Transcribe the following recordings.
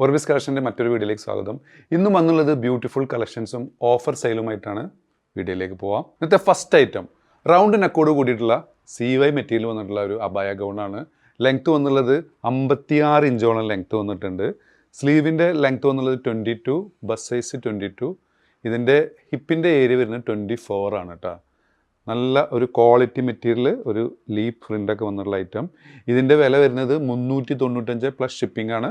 Orbis കളക്ഷൻ്റെ മറ്റൊരു വീഡിയോയിലേക്ക് സ്വാഗതം. ഇന്നും വന്നുള്ളത് ബ്യൂട്ടിഫുൾ കളക്ഷൻസും ഓഫർ സെയിലുമായിട്ടാണ്. വീഡിയോയിലേക്ക് പോവാം. ഇന്നത്തെ ഫസ്റ്റ് ഐറ്റം റൗണ്ട് നെക്കോട് കൂടിയിട്ടുള്ള CY മെറ്റീരിയൽ വന്നിട്ടുള്ള ഒരു അബായ ഗൗണാണ്. ലെങ്ത്ത് വന്നുള്ളത് 56 ഇഞ്ചോളം ലെങ്ത്ത് വന്നിട്ടുണ്ട്. സ്ലീവിൻ്റെ ലെങ്ത്ത് വന്നുള്ളത് 22, ബസ് സൈസ് 22. ഇതിൻ്റെ ഹിപ്പിൻ്റെ ഏരിയ വരുന്നത് 24 ആണ് കേട്ടോ. നല്ല ഒരു ക്വാളിറ്റി മെറ്റീരിയൽ, ഒരു ലീപ്പ് പ്രിൻ്റൊക്കെ വന്നിട്ടുള്ള ഐറ്റം. ഇതിൻ്റെ വില വരുന്നത് 395 പ്ലസ് ഷിപ്പിംഗ് ആണ്.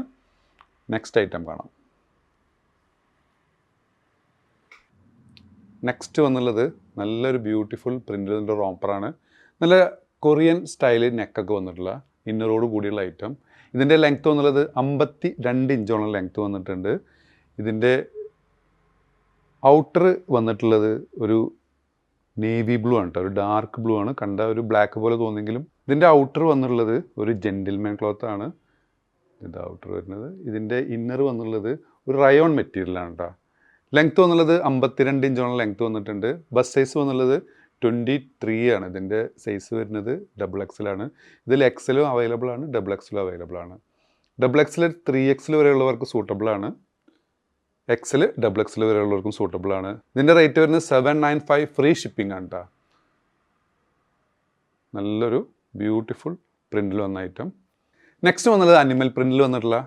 നെക്സ്റ്റ് ഐറ്റം കാണാം. നെക്സ്റ്റ് വന്നുള്ളത് നല്ലൊരു ബ്യൂട്ടിഫുൾ പ്രിൻ്റിൻ്റെ റോംപ്പറാണ്. നല്ല കൊറിയൻ സ്റ്റൈല് നെക്കൊക്കെ വന്നിട്ടുള്ള ഇന്നറോട് കൂടിയുള്ള ഐറ്റം. ഇതിൻ്റെ ലെങ്ത്ത് വന്നുള്ളത് 52 ഇഞ്ചോളം ലെങ്ത്ത് വന്നിട്ടുണ്ട്. ഇതിൻ്റെ ഔട്ടർ വന്നിട്ടുള്ളത് ഒരു നേവി ബ്ലൂ ആണ് കേട്ടോ, ഒരു ഡാർക്ക് ബ്ലൂ ആണ്. കണ്ട ഒരു ബ്ലാക്ക് പോലെ തോന്നിയെങ്കിലും ഇതിൻ്റെ ഔട്ടർ വന്നിട്ടുള്ളത് ഒരു ജെൻറ്റിൽമാൻ ക്ലോത്ത് ആണ്. ഇത് ഔട്ടർ വരുന്നത്. ഇതിൻ്റെ ഇന്നർ വന്നുള്ളത് ഒരു റയോൺ മെറ്റീരിയലാണ് കേട്ടോ. ലെങ്ത്ത് വന്നുള്ളത് 52 ഇഞ്ചോളം ലെങ്ത്ത് വന്നിട്ടുണ്ട്. ബസ് സൈസ് വന്നുള്ളത് 23 ആണ്. ഇതിൻ്റെ സൈസ് വരുന്നത് XXL ആണ്. ഇതിൽ XL അവൈലബിൾ ആണ്, XXL അവൈലബിൾ ആണ്. XXL 3XL വരെയുള്ളവർക്ക് സൂട്ടബിൾ ആണ്. XL XXL വരെയുള്ളവർക്കും സൂട്ടബിൾ ആണ്. ഇതിൻ്റെ റേറ്റ് വരുന്നത് 795 ഫ്രീ ഷിപ്പിംഗ് ആണ് കേട്ടോ. നല്ലൊരു ബ്യൂട്ടിഫുൾ പ്രിൻ്റിൽ വന്ന ഐറ്റം. നെക്സ്റ്റ് വന്നുള്ളത് അനിമൽ പ്രിൻ്റിൽ വന്നിട്ടുള്ള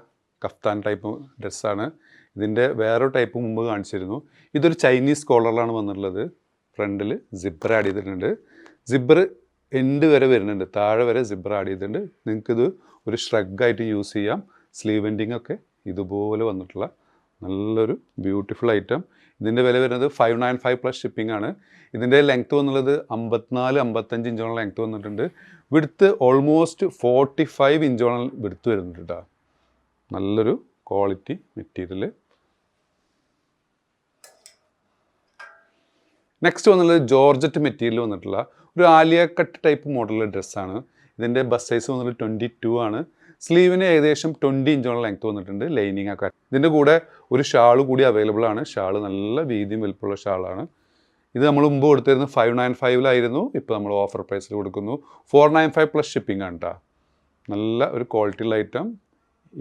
കഫ്താൻ ടൈപ്പ് ഡ്രസ്സാണ്. ഇതിൻ്റെ വേറൊരു ടൈപ്പ് മുമ്പ് കാണിച്ചിരുന്നു. ഇതൊരു ചൈനീസ് കോളറിലാണ് വന്നിട്ടുള്ളത്. ഫ്രണ്ടിൽ സിബ്ബർ ആഡ് ചെയ്തിട്ടുണ്ട്. സിബ്ബർ എൻഡ് വരെ വരുന്നുണ്ട്, താഴെ വരെ സിബ്ബർ ആഡ് ചെയ്തിട്ടുണ്ട്. നിങ്ങൾക്കിത് ഒരു ഷ്രഗായിട്ട് യൂസ് ചെയ്യാം. സ്ലീവ് എൻഡിങ് ഒക്കെ ഇതുപോലെ വന്നിട്ടുള്ള നല്ലൊരു ബ്യൂട്ടിഫുൾ ഐറ്റം. ഇതിൻ്റെ വില വരുന്നത് 595 പ്ലസ് ഷിപ്പിംഗ് ആണ്. ഇതിൻ്റെ ലെങ്ത്ത് വന്നുള്ളത് 54-55 ഇഞ്ചോളം ലെങ്ത്ത് വന്നിട്ടുണ്ട്. വിഡ്ത്ത് ഓൾമോസ്റ്റ് 45 ഇഞ്ചോളം വിഡ്ത്ത് വരുന്നുണ്ട് കേട്ടോ. നല്ലൊരു ക്വാളിറ്റി മെറ്റീരിയൽ. നെക്സ്റ്റ് വന്നുള്ളത് ജോർജറ്റ് മെറ്റീരിയൽ വന്നിട്ടുള്ള ഒരു ആലിയ കട്ട് ടൈപ്പ് മോഡലുള്ള ഡ്രസ്സാണ്. ഇതിൻ്റെ ബസ് സൈസ് വന്നിട്ട് 22 ആണ്. സ്ലീവിന് ഏകദേശം 20 ഇഞ്ചോളം ലെങ്ത്ത് വന്നിട്ടുണ്ട്. ലൈനിങ് ഒക്കെ. ഇതിൻ്റെ കൂടെ ഒരു ഷാൾ കൂടി അവൈലബിൾ ആണ്. ഷാൾ നല്ല വീതിയും വലുപ്പമുള്ള ഷാളാണ്. ഇത് നമ്മൾ മുമ്പ് കൊടുത്തിരുന്നത് 595 ഇപ്പോൾ നമ്മൾ ഓഫർ പ്രൈസിൽ കൊടുക്കുന്നു. 495 പ്ലസ് ഷിപ്പിംഗ് ആണ് കേട്ടോ. നല്ല ഒരു ക്വാളിറ്റിയുള്ള ഐറ്റം.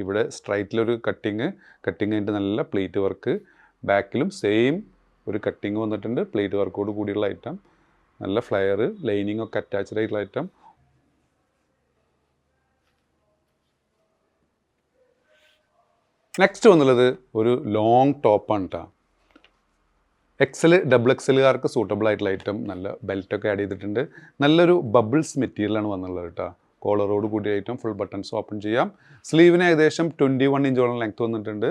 ഇവിടെ സ്ട്രൈറ്റിലൊരു കട്ടിങ് കഴിഞ്ഞിട്ട് നല്ല പ്ലേറ്റ് വർക്ക്. ബാക്കിലും സെയിം ഒരു കട്ടിങ് വന്നിട്ടുണ്ട്, പ്ലേറ്റ് വർക്കോട് കൂടിയുള്ള ഐറ്റം. നല്ല ഫ്ലയർ, ലൈനിങ് ഒക്കെ അറ്റാച്ച്ഡ് ആയിട്ടുള്ള ഐറ്റം. നെക്സ്റ്റ് വന്നുള്ളത് ഒരു ലോങ് ടോപ്പാണ് കേട്ടോ. XL XXLകാർക്ക് സൂട്ടബിൾ ആയിട്ടുള്ള ഐറ്റം. നല്ല ബെൽറ്റൊക്കെ ആഡ് ചെയ്തിട്ടുണ്ട്. നല്ലൊരു ബബിൾസ് മെറ്റീരിയലാണ് വന്നുള്ളത് കേട്ടോ. കോളറോട് കൂടിയ ഐറ്റം. ഫുൾ ബട്ടൺസ് ഓപ്പൺ ചെയ്യാം. സ്ലീവിന് ഏകദേശം 21 ഇഞ്ചോളം ലെങ്ത്ത് വന്നിട്ടുണ്ട്.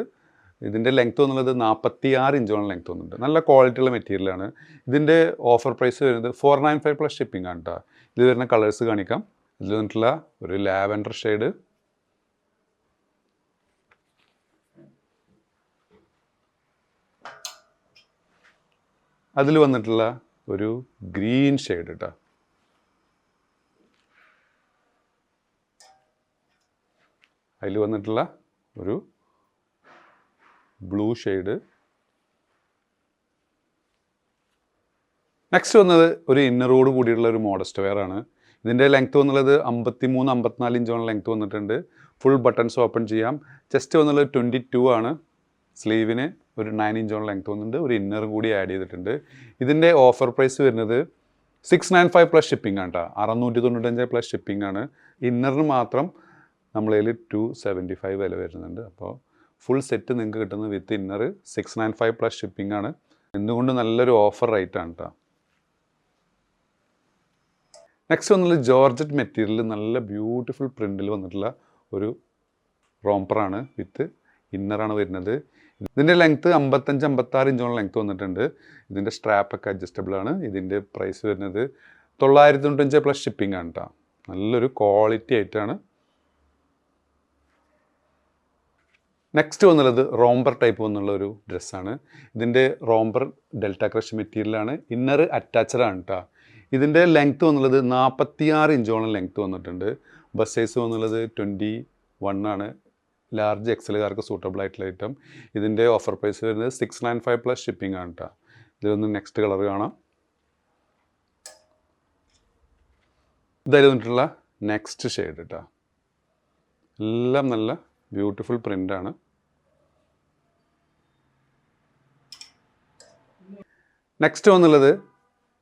ഇതിൻ്റെ ലെങ്ത്ത് വന്നുള്ളത് 46 ഇഞ്ചോളം ലെങ്ത്ത് വന്നിട്ടുണ്ട്. നല്ല ക്വാളിറ്റിയുള്ള മെറ്റീരിയലാണ്. ഇതിൻ്റെ ഓഫർ പ്രൈസ് വരുന്നത് 495 പ്ലസ് ഷിപ്പിംഗ് ആണ് കേട്ടോ. ഇത് വരുന്ന കളേഴ്സ് കാണിക്കാം. ഇതിൽ വന്നിട്ടുള്ള ഒരു ലാവൻഡർ ഷെയ്ഡ്, അതിൽ വന്നിട്ടുള്ള ഒരു ഗ്രീൻ ഷെയ്ഡ് കേട്ടോ. അതിൽ വന്നിട്ടുള്ള ഒരു ബ്ലൂ ഷെയ്ഡ്. നെക്സ്റ്റ് വന്നത് ഒരു ഇന്നറോട് കൂടിയിട്ടുള്ള ഒരു മോഡസ്റ്റ് വെയർ ആണ്. ഇതിൻ്റെ ലെങ്ത്ത് വന്നുള്ളത് 53-54 ഇഞ്ചോളം ലെങ്ത്ത് വന്നിട്ടുണ്ട്. ഫുൾ ബട്ടൺസ് ഓപ്പൺ ചെയ്യാം. ചെസ്റ്റ് വന്നുള്ളത് 22 ആണ്. സ്ലീവിന് ഒരു 9 ഇഞ്ചോളം ലെങ്ത്ത് വന്നിട്ടുണ്ട്. ഒരു ഇന്നറും കൂടി ആഡ് ചെയ്തിട്ടുണ്ട്. ഇതിൻ്റെ ഓഫർ പ്രൈസ് വരുന്നത് 695 പ്ലസ് ഷിപ്പിംഗ് ആണ് കേട്ടോ. 695 പ്ലസ് ഷിപ്പിംഗ് ആണ്. ഇന്നറിന് മാത്രം നമ്മളതിൽ 275 വില വരുന്നുണ്ട്. അപ്പോൾ ഫുൾ സെറ്റ് നിങ്ങൾക്ക് കിട്ടുന്നത് വിത്ത് ഇന്നർ 695 പ്ലസ് ഷിപ്പിംഗ് ആണ്. എന്തുകൊണ്ട് നല്ലൊരു ഓഫർ റേറ്റ് ആണ് കേട്ടോ. നെക്സ്റ്റ് വന്നുള്ളത് ജോർജറ്റ് മെറ്റീരിയൽ നല്ല ബ്യൂട്ടിഫുൾ പ്രിൻ്റിൽ വന്നിട്ടുള്ള ഒരു റോംപ്പറാണ്. വിത്ത് ഇന്നറാണ് വരുന്നത്. ഇതിൻ്റെ ലെങ്ത്ത് 55-56 ഇഞ്ചോളം ലെങ്ത്ത് വന്നിട്ടുണ്ട്. ഇതിൻ്റെ സ്ട്രാപ്പൊക്കെ അഡ്ജസ്റ്റബിൾ ആണ്. ഇതിൻ്റെ പ്രൈസ് വരുന്നത് 995 പ്ലസ് ഷിപ്പിംഗ് ആണ് കേട്ടോ. നല്ലൊരു ക്വാളിറ്റി ആയിട്ടാണ്. നെക്സ്റ്റ് വന്നുള്ളത് റോംബർ ടൈപ്പ് വന്നുള്ള ഒരു ഡ്രസ്സാണ്. ഇതിൻ്റെ റോംബർ ഡെൽറ്റ ക്രഷ് മെറ്റീരിയലാണ്. ഇന്നർ അറ്റാച്ച്ഡ് ആണ് കേട്ടോ. ഇതിൻ്റെ ലെങ്ത്ത് വന്നുള്ളത് 46 ഇഞ്ചോളം ലെങ്ത്ത് വന്നിട്ടുണ്ട്. ബസ് സൈസ് വന്നുള്ളത് 21 ആണ്. ലാർജ് XLകാർക്ക് സൂട്ടബിൾ ആയിട്ടുള്ള ഐറ്റം. ഇതിൻ്റെ ഓഫർ പ്രൈസ് വരുന്നത് 695 പ്ലസ് ഷിപ്പിംഗ് ആണ് കേട്ടോ. ഇതിലൊന്ന് നെക്സ്റ്റ് കളർ കാണാം. ഇതായി വന്നിട്ടുള്ള നെക്സ്റ്റ് ഷെയ്ഡ് കേട്ടോ. എല്ലാം നല്ല ബ്യൂട്ടിഫുൾ പ്രിൻ്റാണ്. നെക്സ്റ്റ് വന്നുള്ളത്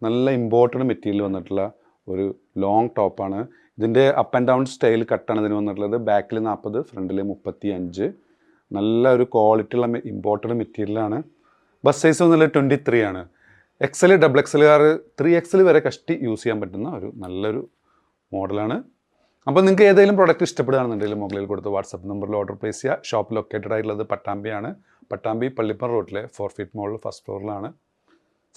നല്ല ഇമ്പോർട്ടൻ്റ് മെറ്റീരിയൽ വന്നിട്ടുള്ള ഒരു ലോങ് ടോപ്പാണ്. ഇതിൻ്റെ അപ്പ് ആൻഡ് ഡൗൺ സ്റ്റൈൽ കട്ടാണ് ഇതിന് വന്നിട്ടുള്ളത്. ബാക്കിൽ 40, ഫ്രണ്ടിൽ 35. നല്ല ഒരു ക്വാളിറ്റി ഉള്ള ഇമ്പോർട്ടൻ്റ് മെറ്റീരിയലാണ്. ബസ് സൈസ് വന്നുള്ളത് 23 ആണ്. XL, XXL, 3XL വരെ കഷ്ടി യൂസ് ചെയ്യാൻ പറ്റുന്ന ഒരു നല്ലൊരു മോഡലാണ്. അപ്പോൾ നിങ്ങൾക്ക് ഏതെങ്കിലും പ്രോഡക്റ്റ് ഇഷ്ടപ്പെടുകയാണെന്നുണ്ടെങ്കിൽ മുകളിൽ കൊടുത്ത് വാട്സപ്പ് നമ്പറിൽ ഓർഡർ പ്ലേസ് ചെയ്യുക. ഷോപ്പ് ലൊക്കേറ്റഡ് ആയിട്ടുള്ളത് പട്ടാമ്പിയാണ്. പട്ടാമ്പി പള്ളിപ്പുറം റോഡിലെ 4 ഫീറ്റ് മോളിൽ ഫസ്റ്റ് ഫ്ലോറിലാണ്.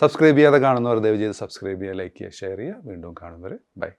സബ്സ്ക്രൈബ് ചെയ്യാതെ കാണുന്നവർ ദയവ് ചെയ്ത് സബ്സ്ക്രൈബ് ചെയ്യുക, ലൈക്ക് ചെയ്യുക, ഷെയർ ചെയ്യുക. വീണ്ടും കാണുന്നവർ ബൈ.